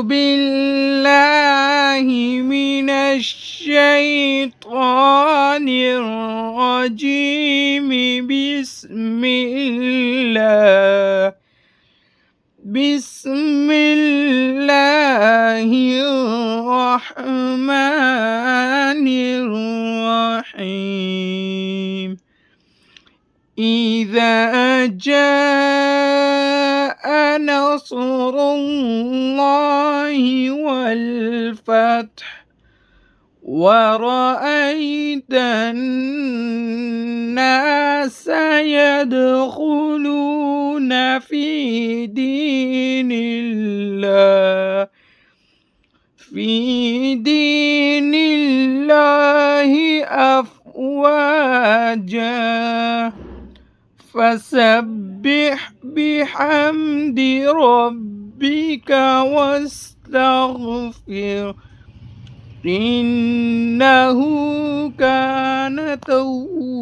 بالله من الشيطان الرجيم. بسم الله الرحمن الرحيم. إذا جاء نصر الله والفتح ورأيت الناس يدخلون في دين الله أفواجا فسبح بحمد ربك واستغفر إنه كان توابا.